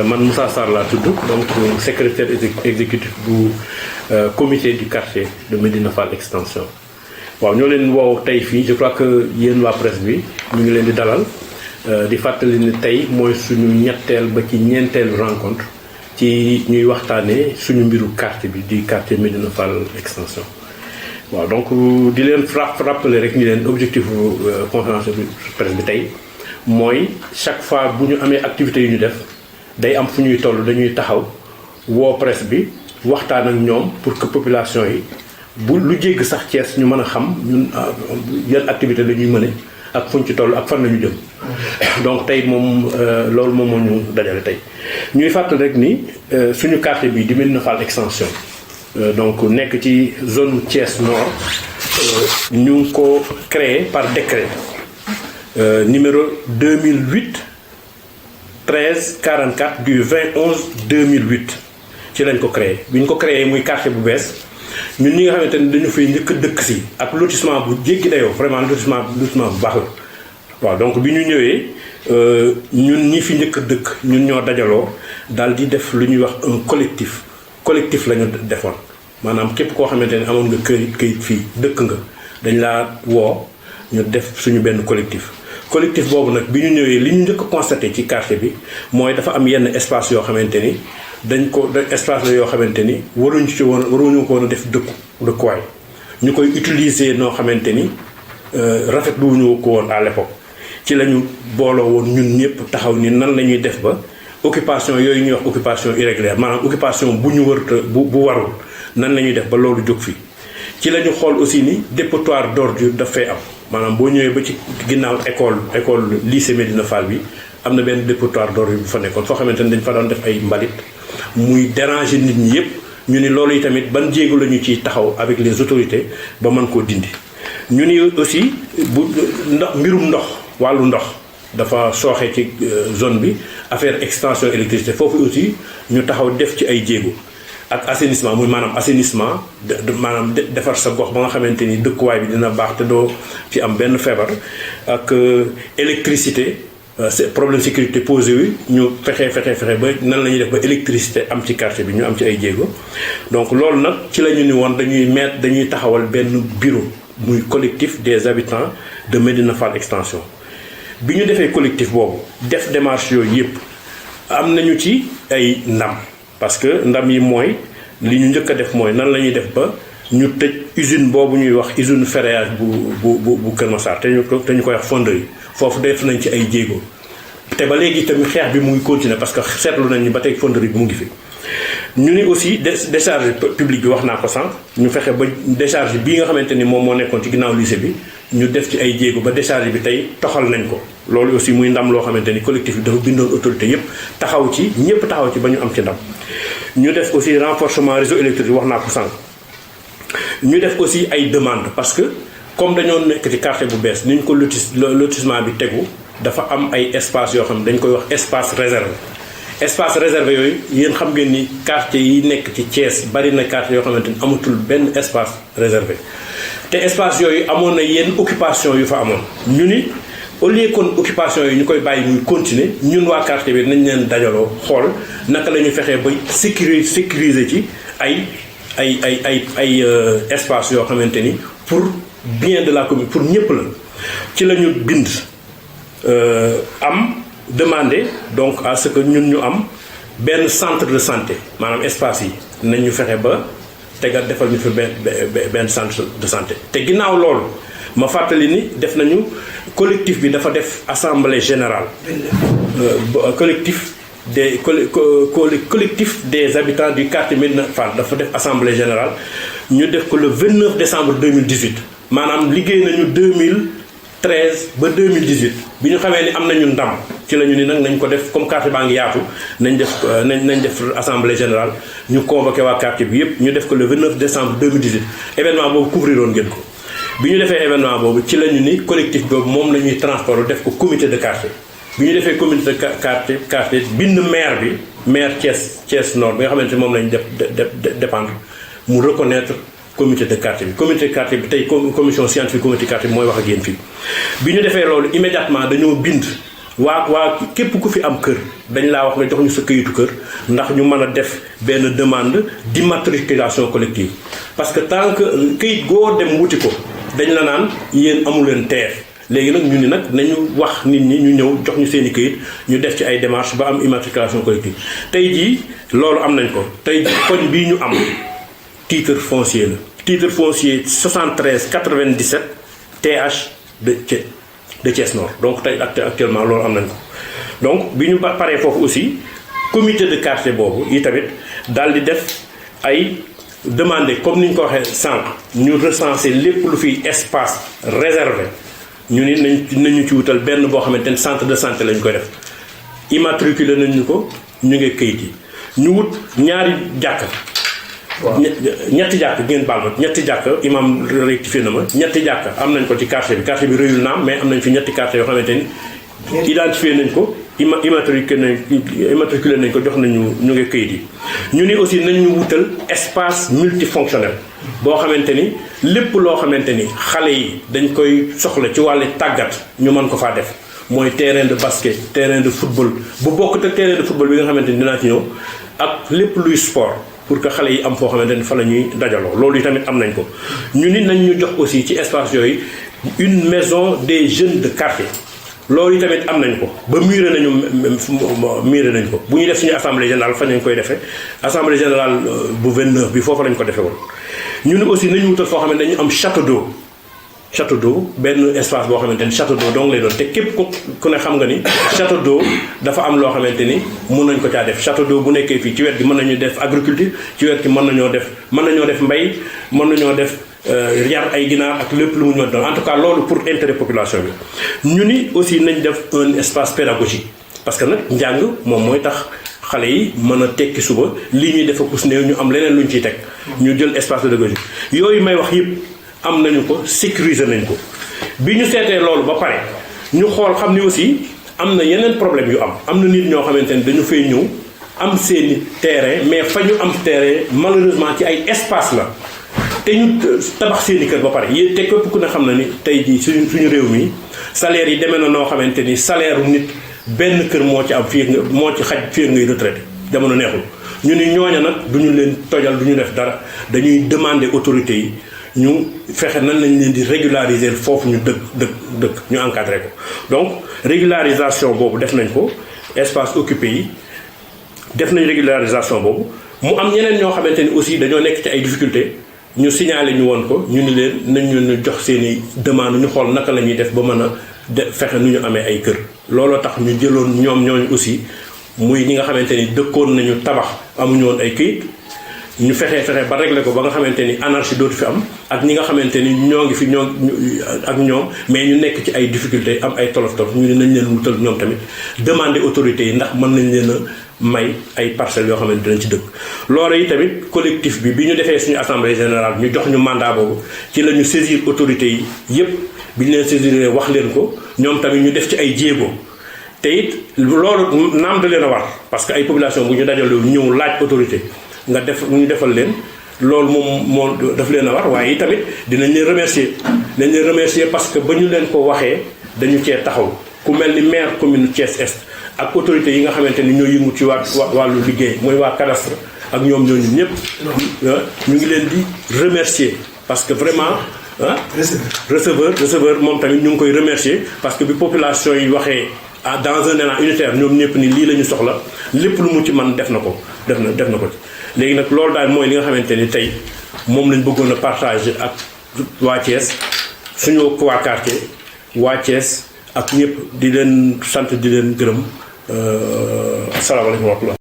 man Moussa Sarr laa tudd donc secrétaire exécutif bu comité du quartier de Médina Fall extension. waaw ñoo leen woow tey fii je crois que yéen waa presse bi ñu ngi leen di dalal di fàttali ni tey mooy suñu ñetteel ba ci ñeenteelu rencontre ci ñuy waxtaanee suñu mbiru quartier bi di quartier Médina Fall extension. waaw donc di leen rappeler rek ñu leen objectif conférence de presse bi tey mooy chaque fois bu ñu amee activités yu ñu def day am fu ñuy toll dañuy taxaw woo presse bi waxtaan ak ñoom pour que population yi bu lu jégg sax Thiès ñu mën a xam ñun yan activité la ñuy mëne ak fuñ ci toll ak fan la ñu jëm. donc tey moom loolu moom moo ñu dajale tey ñuy fàttali rek ni suñu quartier bi di Médina Fall extension donc nekk ci zone Thiès Nord ñu ngi ko créé par décret numéro 2008 13 44 du 20/11/2008 ci lañ ko créé bi ñu ko créé muy quartier bu bees ñun ñi nga xamante ni dañu fay njëkk a dëkk si ak lotissement bu jéggi dayoo vraiment lotissement bu baax la. waaw donc bi ñu ñëwee ñun ñi fi njëkk a dëkk ñun ñoo dajaloo daal di def lu ñuy wax un collectif la ñu defoon maanaam képp koo xamante ne amoon nga këyit fii dëkk nga dañ laa woo ñu def suñu benn collectif boobu nag bi ñu ñëwee li ñu njëkk a constaté ci quartier bi mooy dafa am yenn espace yoo xamante ni espace la yoo xamante ni waruñu ko woon a def dëkkuwaay ñu koy utiliser noo xamante ni rafetlu wuñu ko woon à l'époque ci la ñu booloo woon ñun ñëpp taxaw ni nan la ñuy def ba occupation yooyu ñuy wax occupation irrégulière maanaam occupation bu ñu wërta bu warul nan la ñuy def ba loolu jóg fii ci la ñu xool aussi ni dépotoir d'ordure daf fay am maanaam boo ñëwee ba ci ginnaaw école lycée Médina Fall bi am na benn dépotoir d'ordure bu fa nekkoon foo xamante ni dañ fa doon def ay mbalit muy déranger nit ñi yëpp ñu ni loolu yi tamit ban jéego la ñu ciy taxaw avec les autorités ba mën koo dindi. ñu ni aussi mbirum ndox wàllu ndox dafa sooxe ci zone bi affaire extension électricité foofu aussi ñu taxaw def ci ay jéego ak assainissement muy maanaam assainissement maanaam defar sa gox ba nga xamante ni dëkkuwaay bi dina baax te doo ci am benn feebar ak électricité problème sécurité posé wi ñu fexe ba nan la ñuy def ba électricité am ci quartier bi ñu am ci ay jéego donc loolu nag ci la ñu ni woon dañuy taxawal benn bureau muy collectif des habitants de Médina Fall extension bi ñu defee collectif boobu def démarche yooyu yëpp am nañu ci ay ndam parce que ndam yi mooy li ñu njëkk a def mooy nan la ñuy def ba ñu tëj usine boobu ñuy wax usine ferraillage bu Kër Massar te ñu koy wax fonderie foofu def nañ ci ay jéego te ba léegi tamit xeex bi mu ngi continuer parce que seetlu nañ ni ba tey fonderie bi mu ngi fi. ñu ni aussi décharge publique bi wax naa ko sànq ñu fexe ba décharge bii nga xamante ni moom moo nekkoon ci ginnaaw lycée bi ñu def ci ay jéego ba décharge bi tey toxal nañ ko loolu aussi muy ndam loo xamante ni collectif bi dafa bindoon autorité yëpp taxaw ci ñëpp taxaw ci ba ñu am ci ndam. ñu def aussi renforcement réseau électrique wax naa ko sànq ñu def aussi ay demandes parce que comme dañoo nekk ci quartier bu bees ni ñu ko lotissement bi tegu dafa am ay espace yoo xam ne dañ koy wax espace réservé yooyu yéen xam ngeen ni quartier yi nekk ci Thiès bari na quartier yoo xamante ni amatul benn espace réservé te espace yooyu amoon na yenn occupation yu fa amoon ñu ni au lieu kon occupation yi ñu koy bàyyi muy continuer ñun waa quartier bi nañ leen dajaloo xool naka la ñuy fexee ba sécuriser ci ay espace yoo xamante ni pour bien de la commune pour ñëpp la ci la ñu bind am demander donc à ce que ñun ñu am benn centre de santé maanaam espace yi nañ ñu fexe ba defal ñu fi benn centre de santé te ginnaaw loolu ma fàttali ni def nañu collectif bi dafa def assemblée générale collectif des habitants du quartier Médina Fall dafa def assemblée générale ñu def ko le 29 décembre 2018 maanaam liggéey nañu 2013 ba 2018 bi ñu xamee ni am nañu ndam ci la ñu ni nag nañ ko def comme quartier baa ngi yaatu nañ def assemblée générale ñu convoqué waa quartier bi yépp ñu def ko le 29 décembre 2018 événement boobu couvriroon ngeen ko bi ñu defee événement boobu ci la ñu ni collectif boobu moom la ñuy transport def ko comité de quartier bi ñu defee comité de quartier bind maire Thiès Nord bi nga xamante moom lañu dépendre mu reconnaître comité de quartier bi tey commission scientifique comité quartier bi mooy wax ak yéen fii bi ñu defee loolu immédiatement dañoo bind waa képp ku fi am kër dañ laa wax nga jox ñu sa këyitu kër ndax ñu mën a def benn demande d'immatriculation collective parce que tant que këyit goo dem wuti ko dañ la naan yéen amu leen terre léegi nag ñu ni nag nañu wax nit ñi ñu ñëw jox ñu seen i këyit ñu def ci ay démarches ba am immatriculation collective tey jii loolu am nañ ko tey jii koñ bii ñu am titre foncier la titre foncier 73 97 TH de Thiès Nord donc tey actuellement loolu am nañ ko donc bi ñu paree foofu aussi comité de quartier boobu yi tamit daal di def ay demander comme ni ñu ko waxee sànq ñu recenser lépp lu fi espace réservé ñu ni nañu ci wutal benn boo xamante ne centre de santé lañ koy def immatriculé nañu ko ñu ngi këyit yi ñu wut ñaari jàkka ñetti jàkk ngeen baal ma ñetti jàkk imam rectifié na ma ñetti jàkk am nañ ko ci quartier bi rëyul naam mais am nañ fi ñetti quartier yoo xamante ni identifié nañ ko immatriculé nañ ko jox nañu ñu ngi këyit yi ñu ni aussi nañ ñu wutal espace multifonctionnel boo xamante ni lépp loo xamante ni xale yi dañ koy soxla ci wàllu tàggat ñu mën ko faa def mooy terrain de basket terrain de football bu bokk te terrain de football bi nga xamante ni dinaa ci ñëw ak lépp luy sport pour que xale yi am foo xamante ni fa la ñuy dajaloo loolu yi tamit am nañ ko ñu ni nañ ñu jox aussi ci espace yooyu une maison des jeunes de quartier loolu yi tamit am nañ ko ba muré nañ ko bu ñuy def suñu assemblée générale fa nañ koy defee assemblée générale bu 29 bi foofu lañ ko defee woon ñu ni aussi nañu wutal foo xamante dañu am château d'eau benn espace boo xamante ni château d'eau donc lay doon te képp ku ne xam nga ni château d'eau dafa am loo xamante ni mun nañ ko caa def château d'eau bu nekkee fii ci wet gi mën nañu def agriculture ci wet gi mën nañoo def mbay mën nañoo def yar ay ginaar ak lépp lu mu ñu doon en tout cas loolu pour intérêt population bi ñu ni aussi nañ def un espace pédagogique parce que nag njàng moom mooy tax xale yi mën a tekki suba lii ñuy def akus néew ñu am leneen lu ñu ciy teg ñu jël espace pédagogique yooyu may wax yëpp am nañu ko sécuriser nañ ko bi ñu seetee loolu ba pare ñu xool xam ni aussi am na yeneen problème yu am na nit ñoo xamante ni dañu fay ñëw am seeni terrain mais fa ñu am terrain malheureusement ci ay espace la te ñu tabax seeni kër ba pare yéen te képp ku ne xam na ni tey jii suñu réew mi salaire yi demee na noo xamante ni salaire u nit benn kër moo ci am fii moo ci xaj fii ngay retraité jamono neexul ñu ni ñooña nag duñu leen tojal duñu def dara dañuy demander autorités yi ñu fexe nan lañ leen di régulariser foofu ñu dëkk ñu encadré ko donc régularisation boobu def nañ ko espace occupé yi def nañ régularisation boobu mu am ñeneen ñoo xamante ni aussi dañoo nekk ci ay difficultés ñu signalé ñu woon ko ñu ni leen nañ ñu jox seen i demande ñu xool naka la ñuy def ba mën a fexe nu ñu amee ay kër looloo tax ñu jëloon ñooñu aussi muy ñi nga xamante ni dëkkoon nañu tabax amuñu woon ay këyit ñu fexe ba réglé ko ba nga xamante ni anarchie dootu fi am ak ñi nga xamante ni ñoo ngi fi ak ñoom mais ñu nekk ci ay difficultés am ay tolof ñu ne nañ leen wutal ñoom tamit demander autorités yi ndax mën nañ leen a may ay parcelles yoo xamante dinañ ci dëkk. loolu yi tamit collectif bi ñu defee suñu assemblée générale ñu jox ñu mandat boobu ci la ñu saisir autorités yi yépp bi ñu leen saisir wax leen ko ñoom tamit ñu def ci ay jéego te it loolu naam da leen a war parce que ay population bu ñu dajaloo ñëw laaj autorité. ñu defal leen loolu moom moo daf leen a war waaye tamit dinañ leen remercier parce que ba ñu leen ko waxee dañu cee taxaw ku mel ni maire commune Thiès Est ak autorités yi nga xamante ni ñoo yëngu ci wàllu liggéey mooy waa cadastre ak ñoom ñooñu ñëpp ñu ngi leen di remercier parce que vraiment receveur moom tamit ñu ngi koy remercier parce que bi population yi waxee dans un élan unitaire ñoom ñëpp ni lii la ñu soxla lépp lu mu ci man def na ko ci léegi nag loolu daal mooy li nga xamante ni tey moom lañ bëggoon a partager ak waa Thiès suñu waa quartier waa Thiès ak ñëpp di leen sant di leen gërëm asalaamaaleykum wa rahmatulah